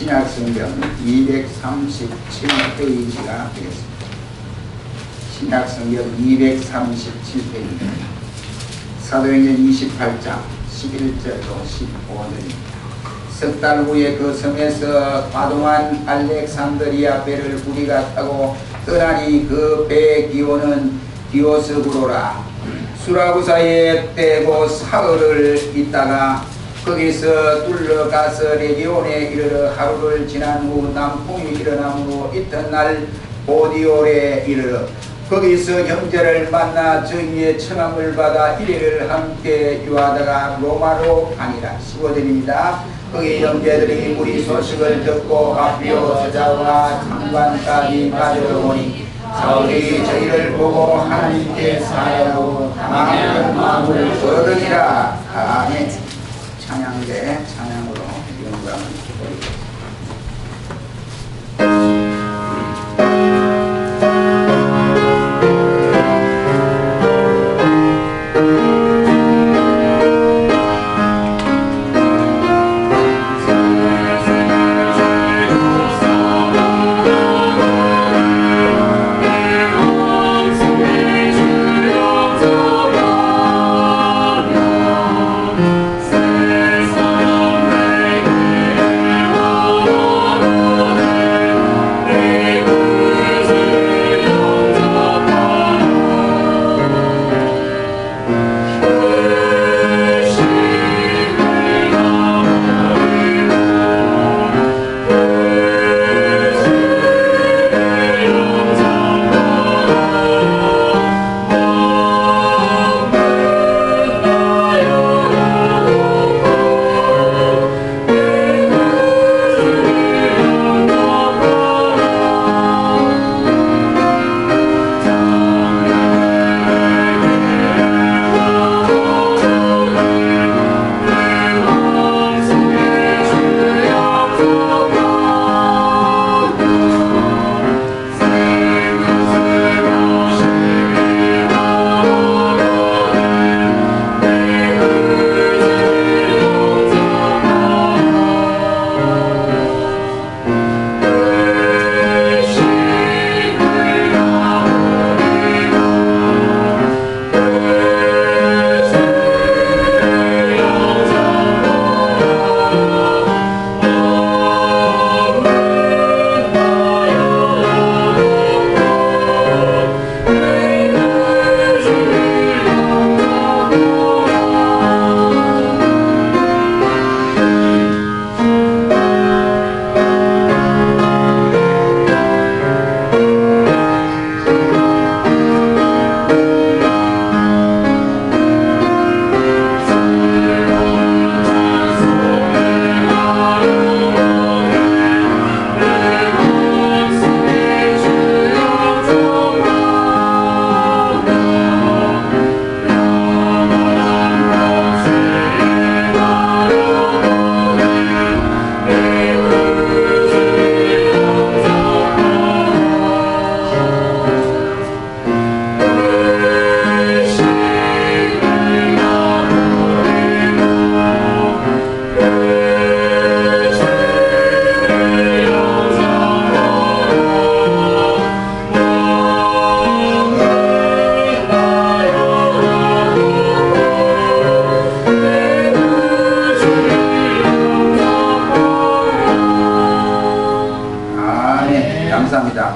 신약성경 237페이지가 되겠습니다. 신약성경 237페이지 사도행전 28장 11절로 15절입니다. 석 달 후에 그 섬에서 과동한 알렉산드리아 배를 우리가 타고 떠나니 그 배의 기호는 디오스구로라. 수라구사에 떼고 사흘을 있다가 거기서 둘러가서 레기온에 이르러 하루를 지난 후 남풍이 일어남으로 이튿날 보디올에 이르러 거기서 형제를 만나 저희의 청함을 받아 이래를 함께 유하다가 로마로 가니라. 15절입니다. 거기 형제들이 우리 소식을 듣고 바비오 저자와 장관까지 가져오니 사울이 저희를 보고 하나님께 사하여 망하는 마음을 얻으리라. 아멘. 찬양대 찬양으로 영광을 드립니다.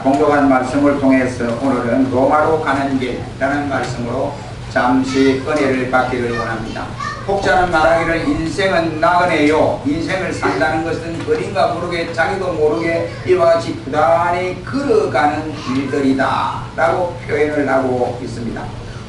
공독한 말씀을 통해서 오늘은 로마로 가는 길이라는 말씀으로 잠시 은혜를 받기를 원합니다. 혹자는 말하기를 인생은 나그네요. 인생을 산다는 것은 어딘가 모르게 자기도 모르게 이와 같이 부단히 걸어가는 길들이다 라고 표현을 하고 있습니다.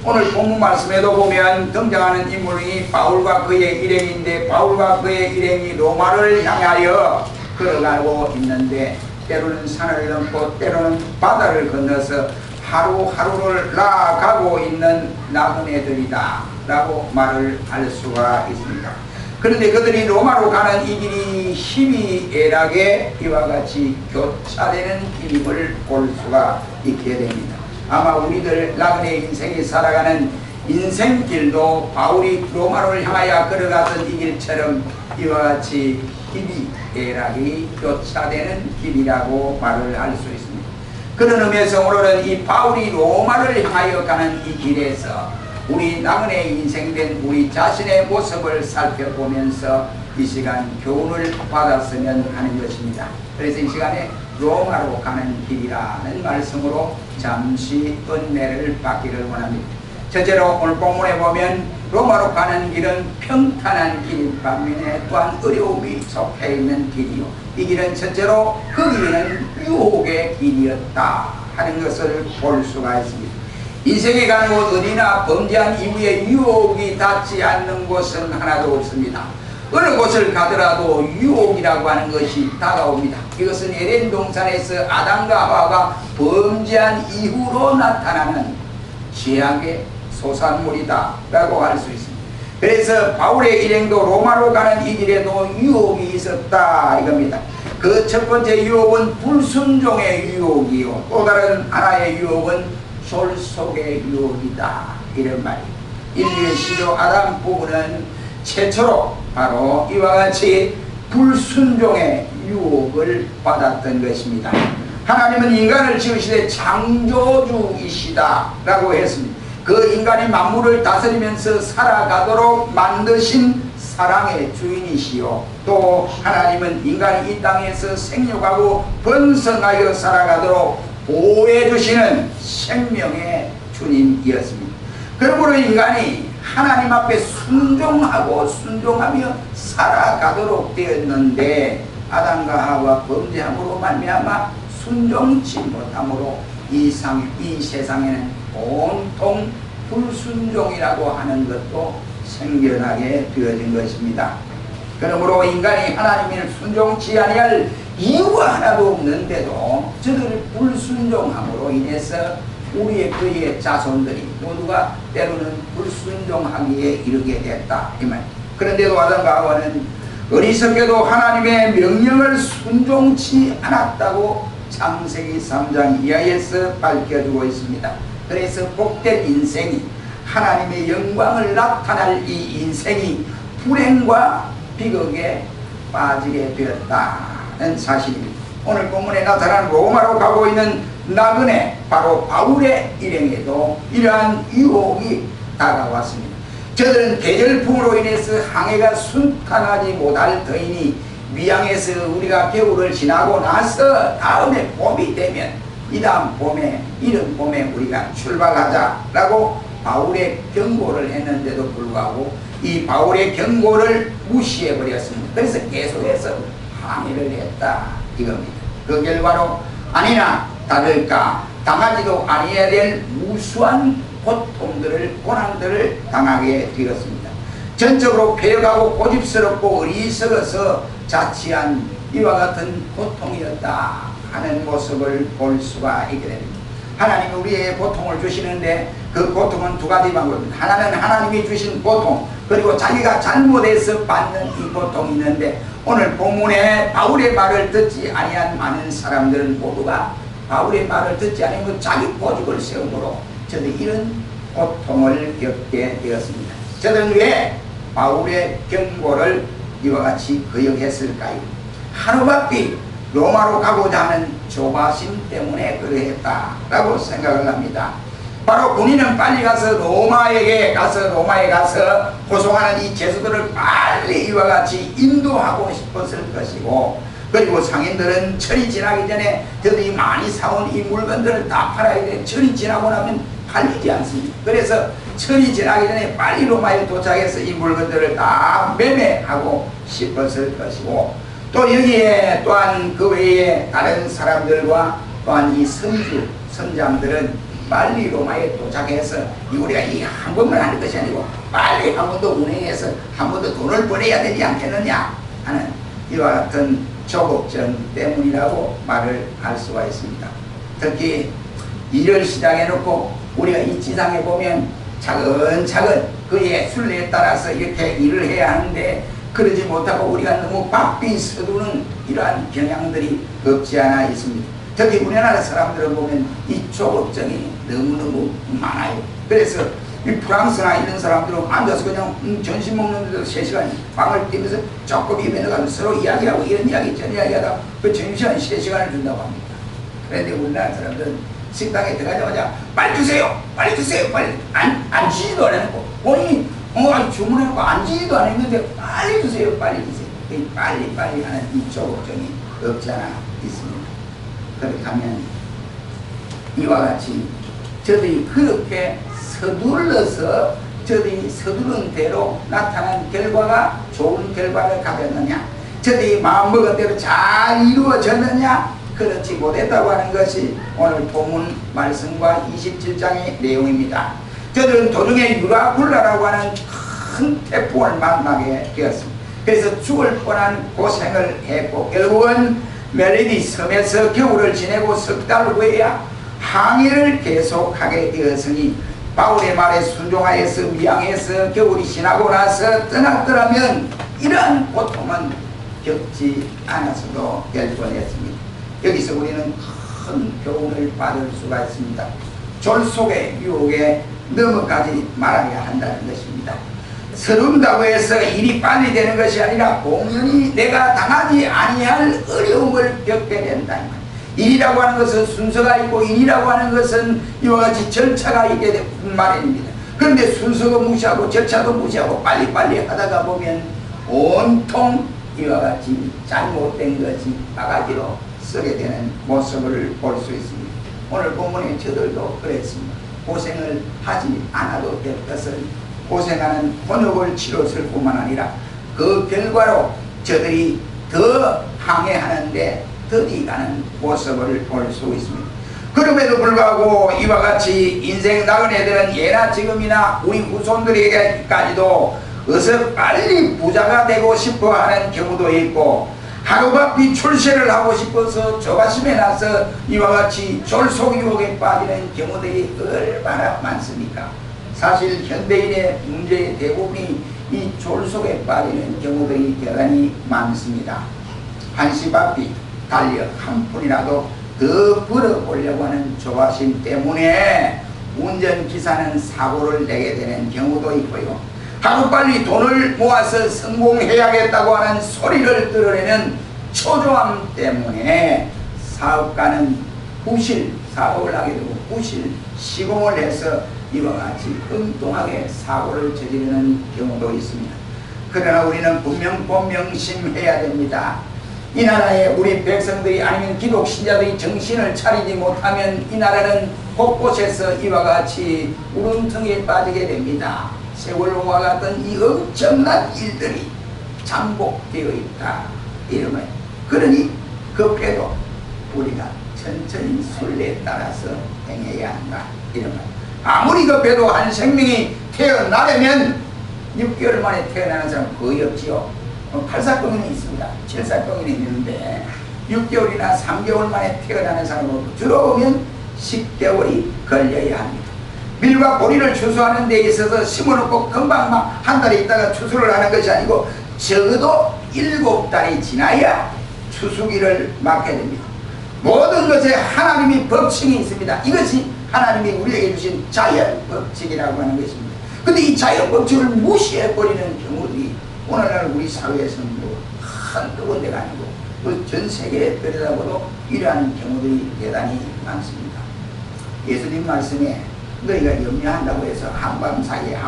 오늘 본문 말씀에도 보면 등장하는 인물이 바울과 그의 일행인데 바울과 그의 일행이 로마를 향하여 걸어가고 있는데 때로는 산을 넘고 때로는 바다를 건너서 하루하루를 나아가고 있는 나그네들이다 라고 말을 할 수가 있습니다. 그런데 그들이 로마로 가는 이 길이 희미애락에 이와 같이 교차되는 길임을 볼 수가 있게 됩니다. 아마 우리들 나그네 인생이 살아가는 인생길도 바울이 로마를 향하여 걸어갔던 이 길처럼 이와 같이 대락이 교차되는 길이라고 말을 할 수 있습니다. 그런 의미에서 오늘은 이 바울이 로마를 향하여 가는 이 길에서 우리 나그네 인생된 우리 자신의 모습을 살펴보면서 이 시간 교훈을 받았으면 하는 것입니다. 그래서 이 시간에 로마로 가는 길이라는 말씀으로 잠시 은혜를 받기를 원합니다. 첫째로 오늘 본문에 보면 로마로 가는 길은 평탄한 길인 반면에 또한 어려움이 속해 있는 길이요, 이 길은 첫째로 그 길은 유혹의 길이었다 하는 것을 볼 수가 있습니다. 인생에 가는 곳 어디나 범죄한 이후에 유혹이 닿지 않는 곳은 하나도 없습니다. 어느 곳을 가더라도 유혹이라고 하는 것이 다가옵니다. 이것은 에덴 동산에서 아담과 하와가 범죄한 이후로 나타나는 죄악의 소산물이다 라고 할 수 있습니다. 그래서 바울의 일행도 로마로 가는 이 길에도 유혹이 있었다 이겁니다. 그 첫 번째 유혹은 불순종의 유혹이요, 또 다른 하나의 유혹은 졸속의 유혹이다 이런 말이에요. 인류의 시조 아담 부부는 최초로 바로 이와 같이 불순종의 유혹을 받았던 것입니다. 하나님은 인간을 지으시되 창조주이시다 라고 했습니다. 그 인간이 만물을 다스리면서 살아가도록 만드신 사랑의 주인이시요, 또 하나님은 인간이 이 땅에서 생육하고 번성하여 살아가도록 보호해 주시는 생명의 주님이었습니다. 그러므로 인간이 하나님 앞에 순종하고 순종하며 살아가도록 되었는데, 아담과 하와 범죄함으로 말미암아 순종치 못함으로 이 세상에는 온통 불순종이라고 하는 것도 생겨나게 되어진 것입니다. 그러므로 인간이 하나님을 순종치 아니할 이유가 하나도 없는데도 저들을 불순종함으로 인해서 우리의 그의 자손들이 모두가 때로는 불순종하기에 이르게 됐다 이 말. 그런데도 아담과 하와는 어리석게도 하나님의 명령을 순종치 않았다고 창세기 3장 이하에서 밝혀주고 있습니다. 그래서 복된 인생이, 하나님의 영광을 나타날 이 인생이 불행과 비극에 빠지게 되었다는 사실입니다. 오늘 본문에 나타난 로마로 가고 있는 나그네 바로 바울의 일행에도 이러한 유혹이 다가왔습니다. 저들은 계절풍으로 인해서 항해가 순탄하지 못할 터이니 미양에서 우리가 겨울을 지나고 나서 다음에 봄이 되면 이 다음 봄에, 이른 봄에 우리가 출발하자라고 바울의 경고를 했는데도 불구하고 이 바울의 경고를 무시해버렸습니다. 그래서 계속해서 항해를 했다 이겁니다. 그 결과로 아니나 다를까 당하지도 아니해야 될 무수한 고통들을, 고난들을 당하게 되었습니다. 전적으로 폐역하고 고집스럽고 어리석어서 자치한 이와 같은 고통이었다 하는 모습을 볼 수가 있게 됩니다. 하나님이 우리에게 고통을 주시는데 그 고통은 두 가지 방법입니다. 하나는 하나님이 주신 고통, 그리고 자기가 잘못해서 받는 이 고통이 있는데, 오늘 본문에 바울의 말을 듣지 아니한 많은 사람들은 모두가 바울의 말을 듣지 아니하고 자기 고집을 세우므로 저들이 이런 고통을 겪게 되었습니다. 저들은 왜 바울의 경고를 이와 같이 거역했을까요? 하루바삐 로마로 가고자 하는 조바심 때문에 그러했다라고 생각을 합니다. 바로 군인은 빨리 가서 로마에 가서 고송하는 이 죄수들을 빨리 이와 같이 인도하고 싶었을 것이고, 그리고 상인들은 철이 지나기 전에 저들이 많이 사온 이 물건들을 다 팔아야 돼. 철이 지나고 나면 팔리지 않습니다. 그래서 철이 지나기 전에 빨리 로마에 도착해서 이 물건들을 다 매매하고 싶었을 것이고, 또 여기에 또한 그 외에 다른 사람들과 또한 이 선장들은 빨리 로마에 도착해서 우리가 이 한 번만 하는 것이 아니고 빨리 한 번 더 운행해서 한 번 더 돈을 벌어야 되지 않겠느냐 하는 이와 같은 조급증 때문이라고 말을 할 수가 있습니다. 특히 일을 시작해놓고 우리가 이 지상에 보면 차근차근 그의 순례에 따라서 이렇게 일을 해야 하는데, 그러지 못하고 우리가 너무 바삐 서두르는 이러한 경향들이 없지 않아 있습니다. 특히 우리나라 사람들을 보면 이 조급증이 너무너무 많아요. 그래서 이 프랑스나 이런 사람들은 앉아서 그냥 점심 먹는데도 3시간 빵을 뛰면서 조금 입에 넣어가지고 서로 이야기하고 이런 이야기 저런 이야기하다 그 점심시간 3시간을 준다고 합니다. 그런데 우리나라 사람들은 식당에 들어가자마자 빨리 드세요! 빨리 드세요! 빨리 앉지도 안 해놓고 본인이 주문해놓고 앉지도 안 했는데 빨리 드세요! 빨리 드세요! 빨리 하는 이 조급증이 없지 않아 있습니다. 그렇게 하면 이와 같이 저들이 그렇게 서둘러서 저들이 서두른 대로 나타난 결과가 좋은 결과를 가졌느냐, 저들이 마음먹은 대로 잘 이루어졌느냐, 그렇지 못했다고 하는 것이 오늘 본문 말씀과 27장의 내용입니다. 저들은 도중에 유라굴라라고 하는 큰 태풍을 만나게 되었습니다. 그래서 죽을 뻔한 고생을 했고 결국은 멜리디 섬에서 겨울을 지내고 석 달 후에야 항해를 계속하게 되었으니 바울의 말에 순종하여서 미항해서 겨울이 지나고 나서 떠났더라면 이러한 고통은 겪지 않았어도 될 뻔했습니다. 여기서 우리는 큰 교훈을 받을 수가 있습니다. 졸속의 유혹에 넘어가지 말아야 한다는 것입니다. 서른다고 해서 일이 빨리 되는 것이 아니라 공연히 내가 당하지 아니할 어려움을 겪게 된다. 일이라고 하는 것은 순서가 있고 일이라고 하는 것은 이와 같이 절차가 있게 된 말입니다. 그런데 순서도 무시하고 절차도 무시하고 빨리빨리 하다가 보면 온통 이와 같이 잘못된 것이 바가지로 쓰게 되는 모습을 볼 수 있습니다. 오늘 본문에 저들도 그랬습니다. 고생을 하지 않아도 될 것을 고생하는 혼욕을 치렀을 뿐만 아니라 그 결과로 저들이 더 항해하는데 더디가는 모습을 볼 수 있습니다. 그럼에도 불구하고 이와 같이 인생 나그네들은 예나 지금이나 우리 후손들에게까지도 어서 빨리 부자가 되고 싶어 하는 경우도 있고 하루바삐 출세를 하고 싶어서 조바심에 나서 이와 같이 졸속 유혹에 빠지는 경우들이 얼마나 많습니까? 사실 현대인의 문제의 대부분이 이 졸속에 빠지는 경우들이 대단히 많습니다. 한시바삐 달력 한 푼이라도 더 벌어보려고 하는 조바심 때문에 운전기사는 사고를 내게 되는 경우도 있고요. 하루빨리 돈을 모아서 성공해야겠다고 하는 소리를 들어내는 초조함 때문에 사업가는 부실 사업을 하게 되고 부실 시공을 해서 이와 같이 엉뚱하게 사고를 저지르는 경우도 있습니다. 그러나 우리는 분명 명심해야 됩니다. 이 나라에 우리 백성들이 아니면 기독 신자들이 정신을 차리지 못하면 이 나라는 곳곳에서 이와 같이 울음통에 빠지게 됩니다. 세월호와 같은 이 엄청난 일들이 잠복되어 있다 이러면, 그러니 급해도 우리가 천천히 순리에 따라서 행해야 한다 이러면, 아무리 급해도 한 생명이 태어나려면 6개월 만에 태어나는 사람 거의 없지요. 8사병인이 있습니다. 7사병인이 있는데 6개월이나 3개월 만에 태어나는 사람은 주로 보면 10개월이 걸려야 합니다. 밀과 보리를 추수하는 데 있어서 심어놓고 금방 막 한 달에 있다가 추수를 하는 것이 아니고 적어도 7달이 지나야 추수기를 맞게 됩니다. 모든 것에 하나님이 법칙이 있습니다. 이것이 하나님이 우리에게 주신 자연 법칙이라고 하는 것입니다. 근데 이 자연 법칙을 무시해버리는 경우들이 오늘날 우리 사회에서는 한두 군데가 아니고 전 세계에 들여다보도 이러한 경우들이 대단히 많습니다. 예수님 말씀에 너희가 염려한다고 해서 한밤 사이에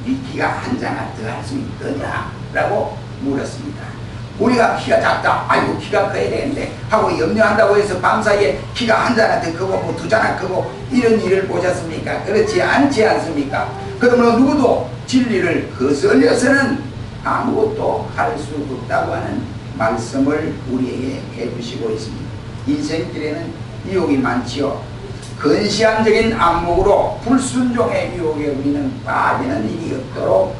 네 키가 한 자나 더 할 수 있더냐 라고 물었습니다. 우리가 키가 작다, 아이고 키가 커야 되는데 하고 염려한다고 해서 밤사이에 키가 한 자나 더 크고 뭐 두 자나 크고 이런 일을 보셨습니까? 그렇지 않지 않습니까? 그러므로 누구도 진리를 거슬려서는 아무것도 할 수 없다고 하는 말씀을 우리에게 해주시고 있습니다. 인생길에는 유혹이 많지요. 근시안적인 안목으로 불순종의 유혹에 우리는 빠지는 일이 없도록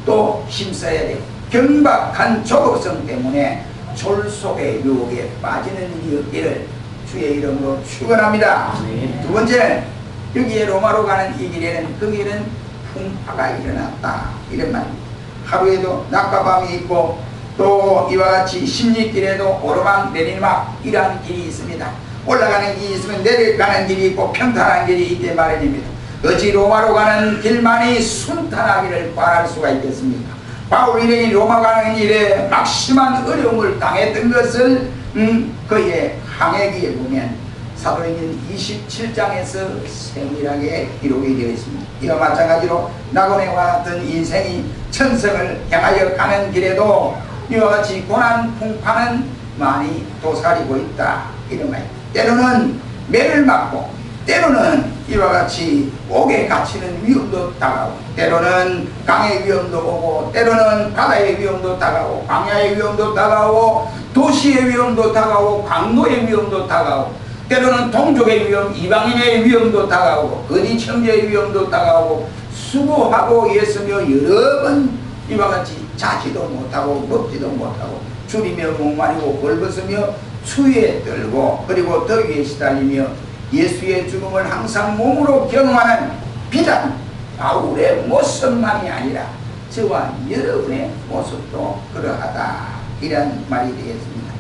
또 힘써야 되고, 경박한 조급성 때문에 졸속의 유혹에 빠지는 일이 없기를 주의 이름으로 축원합니다. 두 번째, 여기에 로마로 가는 이 길에는 그 길은 풍파가 일어났다 이런 말입니다. 하루에도 낮과 밤이 있고 또 이와 같이 십리길에도 오르막 내리막 이러한 길이 있습니다. 올라가는 길이 있으면 내려가는 길이 있고 평탄한 길이 있게 마련입니다. 어찌 로마로 가는 길만이 순탄하기를 바랄 수가 있겠습니까? 바울 일행이 로마 가는 일에 막심한 어려움을 당했던 것을 그의 항해기에 보면 사도행전 27장에서 세밀하게 기록이 되어 있습니다. 이와 마찬가지로 나고네와 같은 인생이 천성을 향하여 가는 길에도 이와 같이 고난 풍파는 많이 도사리고 있다, 이런 말. 때로는 매를 맞고, 때로는 이와 같이 옥에 갇히는 위험도 다가오고, 때로는 강의 위험도 오고, 때로는 바다의 위험도 다가오고, 광야의 위험도 다가오고, 도시의 위험도 다가오고, 강도의 위험도 다가오고, 때로는 동족의 위험, 이방인의 위험도 다가오고, 거짓 형제의 위험도 다가오고, 수고하고 애쓰며 여러 번 이와 같이 자지도 못하고 먹지도 못하고 줄이며 목마르고 벌벗으며 추위에 떨고 그리고 더위에 시달리며 예수의 죽음을 항상 몸으로 경험하는 비단 바울의 모습만이 아니라 저와 여러분의 모습도 그러하다, 이런 말이 되겠습니다.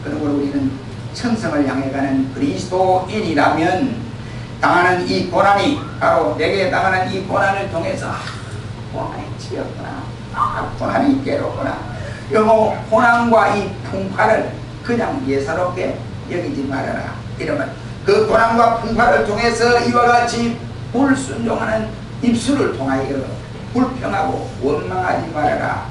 그러므로 우리는 천성을 향해 가는 그리스도인이라면 당하는 이 고난이, 바로 내게 당하는 이 고난을 통해서 고난이 지었구나, 고난이 괴롭구나, 영호 고난과 이 풍파를 그냥 예사롭게 여기지 말아라, 이러면 그 고난과 풍파를 통해서 이와 같이 불순종하는 입술을 통하여 불평하고 원망하지 말아라.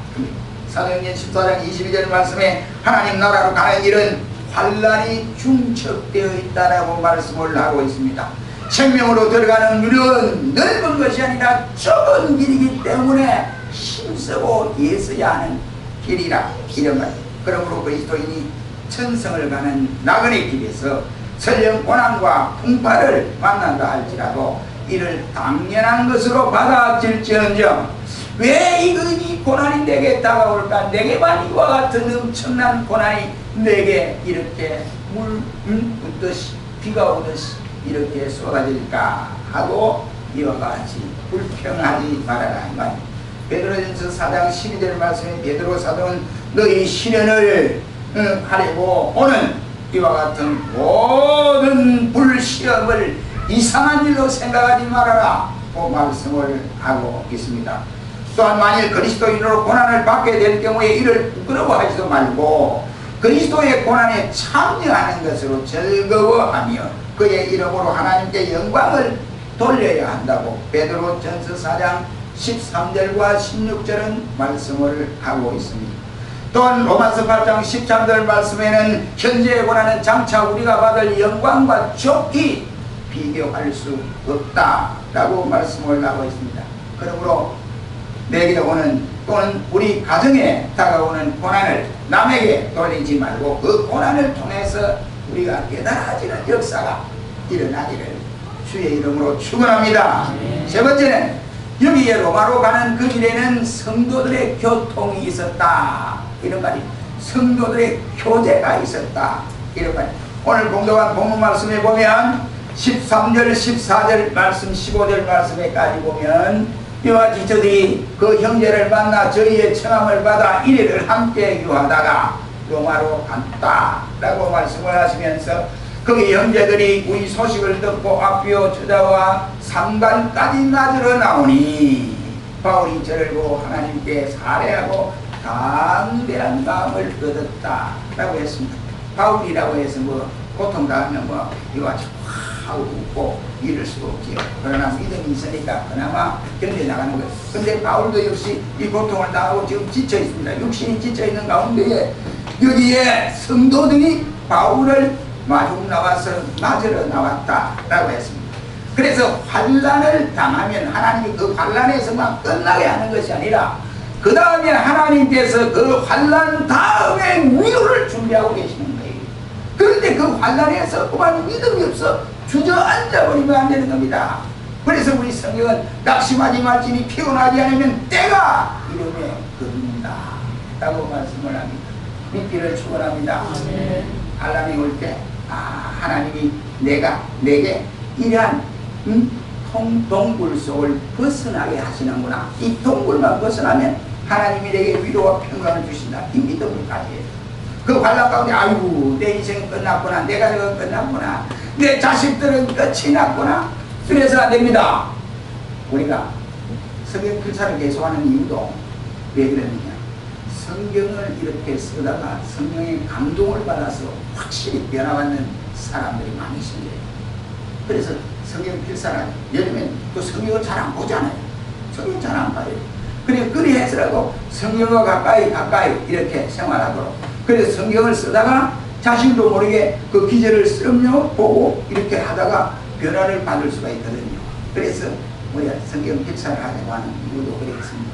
사도행전 14장 22절 말씀에 하나님 나라로 가는 일은 환란이 중첩되어 있다라고 말씀을 하고 있습니다. 생명으로 들어가는 길은 넓은 것이 아니라 좁은 길이기 때문에 힘쓰고 애써야 하는 길이라, 이런 말. 그러므로 그리스도인이 천성을 가는 나그네 길에서 설령 고난과 풍파를 만난다 할지라도 이를 당연한 것으로 받아들일지언정 왜 이 고난이 내게 다가올까, 내게만 이와 같은 엄청난 고난이 내게 이렇게 물 붓듯이 비가 오듯이 이렇게 쏟아질까 하고 이와 같이 불평하지 말아라, 이 말. 베드로전서 4장 12절 말씀에 베드로 사도는 너희 시련을 하려고 오는 이와 같은 모든 불시험을 이상한 일로 생각하지 말아라 고 말씀을 하고 있습니다. 또한 만일 그리스도인으로 고난을 받게 될 경우에 이를 부끄러워하지도 말고 그리스도의 고난에 참여하는 것으로 즐거워하며 그의 이름으로 하나님께 영광을 돌려야 한다고 베드로전서 4장 13절과 16절은 말씀을 하고 있습니다. 또한 로마서 8장 13절 말씀에는 현재의 고난은 장차 우리가 받을 영광과 좋게 비교할 수 없다라고 말씀을 하고 있습니다. 그러므로 내게 오는 또는 우리 가정에 다가오는 고난을 남에게 돌리지 말고 그 고난을 통해서 우리가 깨달아지는 역사가 일어나기를 주의 이름으로 축원합니다. 세 번째는 여기에 로마로 가는 그 길에는 성도들의 교통이 있었다, 이런 말이, 성도들의 교제가 있었다, 이런 말. 오늘 공독한 본문 말씀에 보면 13절 14절 말씀 15절 말씀에까지 보면 이와 같이 저들이 그 형제를 만나 저희의 청함을 받아 이래를 함께 유하다가 로마로 갔다 라고 말씀을 하시면서 거기 형제들이 우리 소식을 듣고 아비오 주자와 상관까지 맞으러 나오니 바울이 저를 보고 하나님께 살해하고 담대한 마음을 얻었다 라고 했습니다. 바울이라고 해서 뭐 고통당하면 뭐 이거 같이 하고 웃고 이럴 수가 없지요. 그러나 믿음이 있으니까 그나마 견뎌나가는 거예요. 근데 바울도 역시 이 고통을 당하고 지금 지쳐 있습니다. 육신이 지쳐 있는 가운데에 여기에 성도들이 바울을 마중 나와서 맞으러 나왔다라고 했습니다. 그래서 환란을 당하면 하나님이 그 환란에서만 끝나게 하는 것이 아니라 그 다음에 하나님께서 그 환란 다음에 위로를 준비하고 계시는 거예요. 그런데 그 환란에서 그만 믿음이 없어 주저앉아 버리면 안 되는 겁니다. 그래서 우리 성경은 낙심하지 말지니 피곤하지 않으면 때가 이름에 그른다 라고 말씀을 합니다. 믿기를 축원합니다. 환란이 올 때 하나님이 내게 이러한 동굴 속을 벗어나게 하시는구나. 이 동굴만 벗어나면 하나님이 내게 위로와 평강을 주신다. 이 믿음을 가져야 돼. 그 환란 가운데 아이고 내 인생은 끝났구나, 내 가정은 끝났구나, 내 자식들은 끝이 났구나, 그래서 안 됩니다. 우리가 성경 필사를 계속하는 이유도 왜 그러느냐, 성경을 이렇게 쓰다가 성령의 감동을 받아서 확실히 변화받는 사람들이 많이 있습니다. 그래서 성경 필사를 예전엔 또 성경을 잘 안 보잖아요. 성경 잘 안 봐요. 그리 해서라도 성경과 가까이 이렇게 생활하도록, 그래서 성경을 쓰다가 자신도 모르게 그 기제를 쓰럼요 보고 이렇게 하다가 변화를 받을 수가 있거든요. 그래서 우리가 성경 필사를 하려고 하는 이유도 그렇습니다.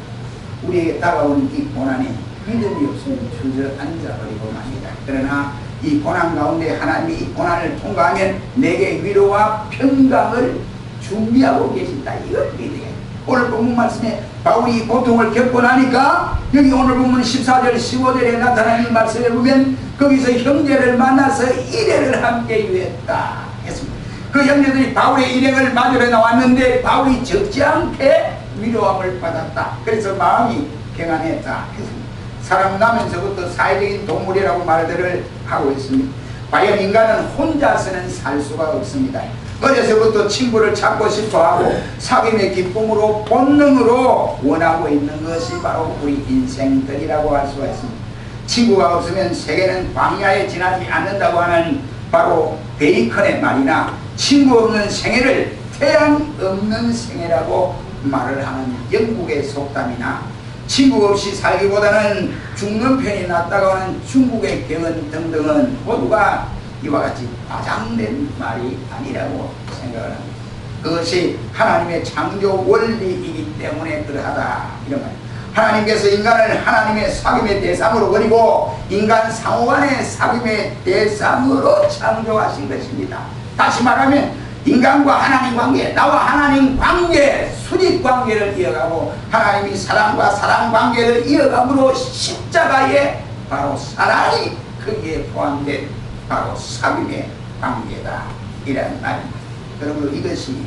우리에게 다가오는 이 고난이 믿음이 없으면 주저앉아버리고 맙니다. 그러나 이 고난 가운데 하나님이 이 고난을 통과하면 내게 위로와 평강을 준비하고 계신다. 이걸 믿어요. 오늘 본문 말씀에 바울이 이 고통을 겪고 나니까 여기 오늘 본문 14절 15절에 나타나는 말씀에 보면 거기서 형제를 만나서 일행을 함께 유했다 했습니다. 그 형제들이 바울의 일행을 맞으러 나왔는데 바울이 적지 않게 위로함을 받았다. 그래서 마음이 평안했다 했습니다. 사람 나면서부터 사회적인 동물이라고 말들을 하고 있습니다. 과연 인간은 혼자서는 살 수가 없습니다. 어려서부터 친구를 찾고 싶어하고 사귐의 기쁨으로 본능으로 원하고 있는 것이 바로 우리 인생들이라고 할 수가 있습니다. 친구가 없으면 세계는 광야에 지나지 않는다고 하는 바로 베이컨의 말이나 친구 없는 생애를 태양 없는 생애라고 말을 하는 영국의 속담이나 친구 없이 살기보다는 죽는 편이 낫다고 하는 중국의 경은 등등은 모두가 이와 같이 과장된 말이 아니라고 생각을 합니다. 그것이 하나님의 창조 원리이기 때문에 그러하다 이런 말입니다. 하나님께서 인간을 하나님의 사귐의 대상으로 버리고 인간 상호간의 사귐의 대상으로 창조하신 것입니다. 다시 말하면 인간과 하나님 관계, 나와 하나님 관계, 수직 관계를 이어가고 하나님이 사랑과 사랑 관계를 이어감으로 십자가에 바로 사랑이 거기에 포함된 바로 사귐의 관계다 이라는 말입니다. 그러므로 이것이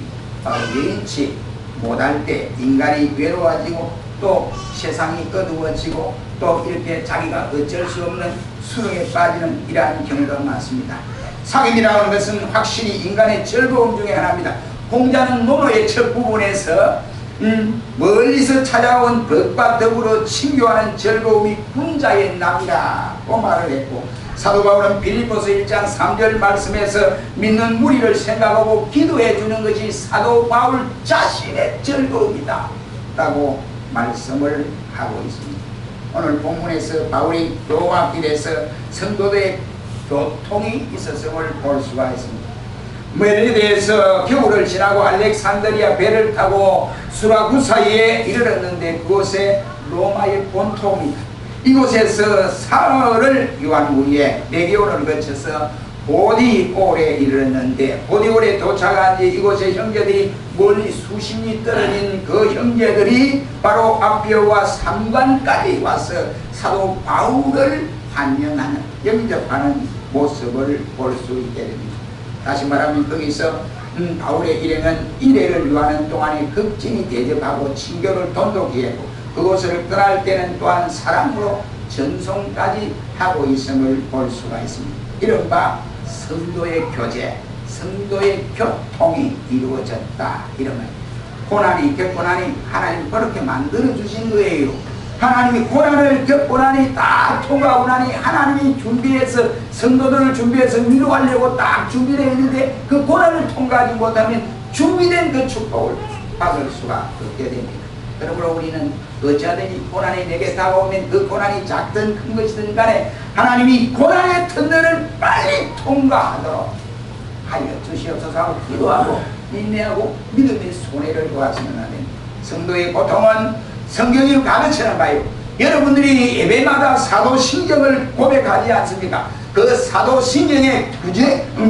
바로 여인치 못할 때 인간이 외로워지고 또 세상이 어두워지고 또 이렇게 자기가 어쩔 수 없는 수렁에 빠지는 이러한 경우가 많습니다. 사귐이라고 하는 것은 확실히 인간의 즐거움 중에 하나입니다. 공자는 논어의 첫 부분에서 멀리서 찾아온 법과 더불어 친교하는 즐거움이 군자의 낙이라고 말을 했고, 사도 바울은 빌립보서 1장 3절 말씀에서 믿는 무리를 생각하고 기도해 주는 것이 사도 바울 자신의 즐거움이다 라고 말씀을 하고 있습니다. 오늘 본문에서 바울이 로마길에서 성도들의 교통이 있었음을 볼 수가 있습니다. 메르디에서 겨울을 지나고 알렉산드리아 배를 타고 수라구사에 이르렀는데 그곳에 로마의 본토입니다. 이곳에서 사흘을 유한 후에 4개월을 거쳐서 보디올에 이르렀는데 보디올에 도착한 뒤 이곳의 형제들이 멀리 수십 리 떨어진 그 형제들이 바로 아비오와 삼관까지 와서 사도 바울을 환영하는, 영접하는 모습을 볼 수 있게 됩니다. 다시 말하면 거기서 바울의 일행은 일해를 유하는 동안에 극진히 대접하고 친교를 돈독히 했고 그곳을 떠날 때는 또한 사랑으로 전송까지 하고 있음을 볼 수가 있습니다. 이른바 성도의 교제, 성도의 교통이 이루어졌다 이런 말. 고난이 겪고 나니 하나님 그렇게 만들어 주신 거예요. 하나님이 고난을 겪고 나니 딱 통과하고 나니 하나님이 준비해서 성도들을 준비해서 위로하려고 딱 준비되어 있는데 그 고난을 통과하지 못하면 준비된 그 축복을 받을 수가 없게 됩니다. 그러므로 우리는 어찌하든지 고난이 내게 다가오면 그 고난이 작든 큰 것이든 간에 하나님이 고난의 터널을 빨리 통과하도록 하여 주시옵소서 하고 기도하고 인내하고 믿음의 손해를 도와주면 하는 성도의 고통은 성경이 가르치는 바요. 여러분들이 예배마다 사도신경을 고백하지 않습니까? 그 사도신경에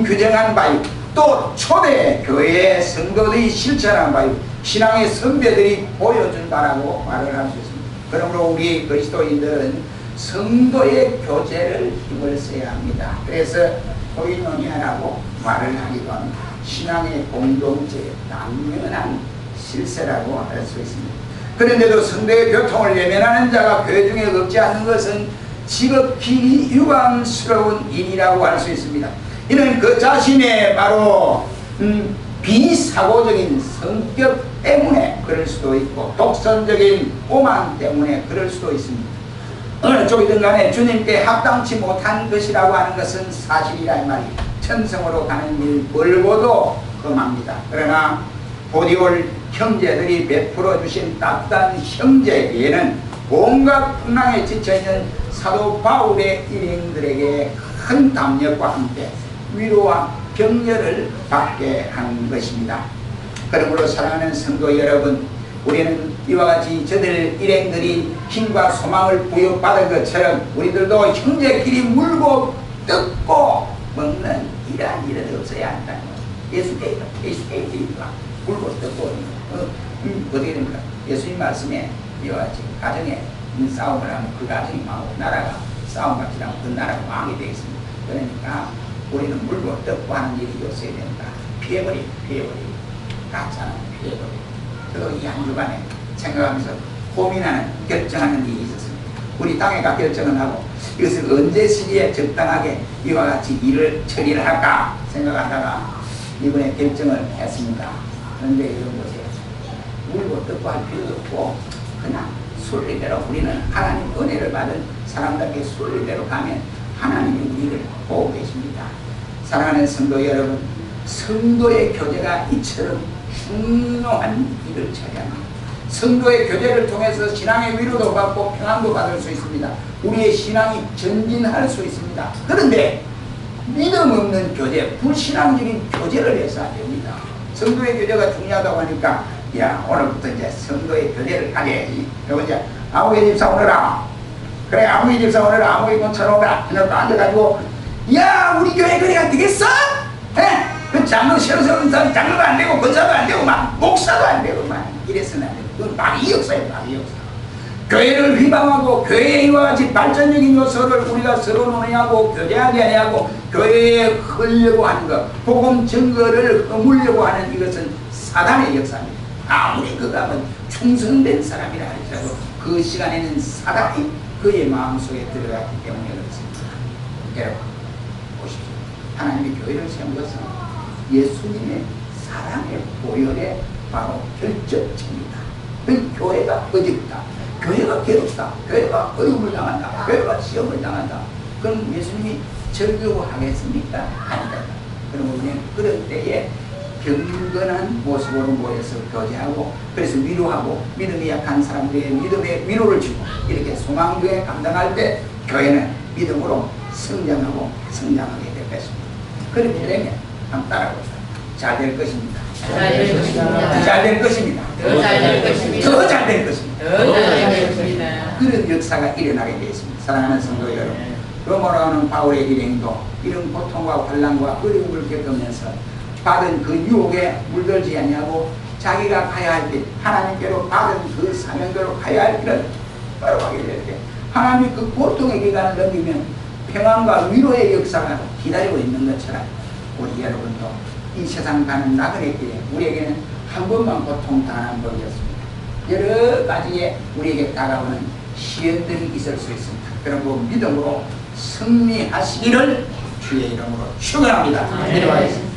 규정한 바요. 또 초대 교회의 성도들이 실천한 바요. 신앙의 선배들이 보여준다라고 말을 할 수 있습니다. 그러므로 우리 그리스도인들은 성도의 교제를 힘을 써야 합니다. 그래서 코이노니아라고 말을 하기도 합니다. 신앙의 공동체, 당연한 실세라고 할 수 있습니다. 그런데도 성도의 교통을 외면하는 자가 교회 중에 없지 않는 것은 지극히 유감스러운 일이라고 할 수 있습니다. 이는 그 자신의 바로 비사고적인 성격 때문에 그럴 수도 있고 독선적인 오만 때문에 그럴 수도 있습니다. 어느 쪽이든 간에 주님께 합당치 못한 것이라고 하는 것은 사실이라 이 말이 천성으로 가는 길 멀고도 험합니다. 그러나 보디올 형제들이 베풀어 주신 따뜻한 형제에게는 온갖 풍랑에 지쳐있는 사도 바울의 일행들에게 큰 담력과 함께 위로와 격려를 받게 하는 것입니다. 그러므로 사랑하는 성도 여러분, 우리는 이와 같이 저들 일행들이 힘과 소망을 부여받은 것처럼 우리들도 형제끼리 물고 뜯고 먹는 이러한 일은 없어야 한다는 거예요. 예수께서 물고 뜯고 어떻게 됩니까? 예수님 말씀에 이와 같이 가정에 싸움을 하면 그 가정이 망하고 나라가 싸움같이 하면 그 나라가 망하게 되겠습니다. 그러니까 우리는 물고 뜯고 하는 일이 없어야 된다. 피해버리고 가짜는 피해버리고. 저도 이 한 주간에 생각하면서 고민하는 결정하는 일이 있었습니다. 우리 당회가 결정을 하고 이것을 언제 시기에 적당하게 이와 같이 일을 처리를 할까 생각하다가 이번에 결정을 했습니다. 그런데 이런 보세요. 물고 뜯고 할 필요도 없고 그냥 순리대로 우리는 하나님 은혜를 받은 사람들에게 순리대로 가면 하나님이 우리를 보고 계십니다. 사랑하는 성도 여러분, 성도의 교제가 이처럼 중요한 일을 처리합니다. 성도의 교제를 통해서 신앙의 위로도 받고 평안도 받을 수 있습니다. 우리의 신앙이 전진할 수 있습니다. 그런데 믿음 없는 교제, 불신앙적인 교제를 해서 안 됩니다. 성도의 교제가 중요하다고 하니까 야 오늘부터 이제 성도의 교제를 하게. 그리고 이제 아무개 집사 오너라. 그래 아무개 집사 오너라. 아무개 권처럼 오너라. 그냥 앉아가지고 야 우리 교회 그래가 되겠어? 에? 그 장로 싫어서 장로도 안 되고 권사도 안 되고 막 목사도 안 되고 막 이래서는 안 되고 그건 마귀 역사예요. 마귀 역사. 교회를 휘방하고 교회에 이와 같이 발전적인 요소를 우리가 서로 논의하고 교제하게 하고 교회에 흘려고 하는 것, 복음 증거를 허물려고 하는 이것은 사단의 역사입니다. 아무리 그가 충성된 사람이라 할지라도 그 시간에는 사단이 그의 마음속에 들어갔기 때문에 그렇습니다. 여러분 보십시오. 하나님의 교회를 세운 것은 예수님의 사랑의 보혈에 바로 결정체입니다. 그 교회가 어둡다, 교회가 괴롭다, 교회가 어려움을 당한다, 교회가 시험을 당한다. 그럼 예수님이 절교하겠습니까? 아니다. 그럼 우리는 그럴 때에 경건한 모습으로 모여서 교제하고 그래서 위로하고 믿음이 약한 사람들의 믿음의 위로를 주고 이렇게 소망교회 감당할 때 교회는 믿음으로 성장하고 성장하게 될 것입니다. 그렇게 되면 한번 따라봅시다. 잘 될 것입니다. 잘 될 것입니다. 잘 될 것입니다. 더 잘 될 것입니다. 더 잘 될 것입니다. 더 잘 될 것입니다. 그런 역사가 일어나게 되어 있습니다. 사랑하는 성도 여러분, 로마로 바울의 일행도 이런 고통과 환난과 어려움을 겪으면서 받은 그 유혹에 물들지 아니하고 자기가 가야 할 길, 하나님께로 받은 그 사명대로 가야 할 길을 걸어가게 될 때 하나님이 그 고통의 기간을 넘기면 평안과 위로의 역사가 기다리고 있는 것처럼 우리 여러분도 이 세상 가는 나그네 길에 우리에게는 한 번만 고통 당하는 법이었습니다. 여러 가지의 우리에게 다가오는 시련들이 있을 수 있습니다. 그리고 믿음으로 승리하시기를 주의 이름으로 축원합니다. 기도하겠습니다.